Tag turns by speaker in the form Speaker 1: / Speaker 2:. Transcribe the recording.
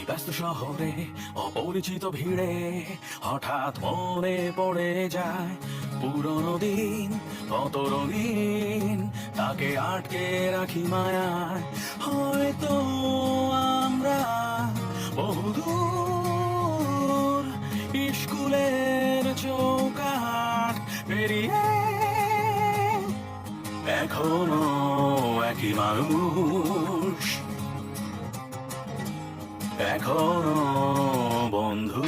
Speaker 1: এই ব্যস্ত শহরে অপরিচিত ভিড়ে হঠাৎ মনে পড়ে যায় পুরনো দিন, কত রঙিন তাকে আটকে রাখি মায়ায়। হয়তো আমরা বহুদূর স্কুলের চৌকাঠ পেরিয়ে এখনো একই মানুষ, এখনো বন্ধু।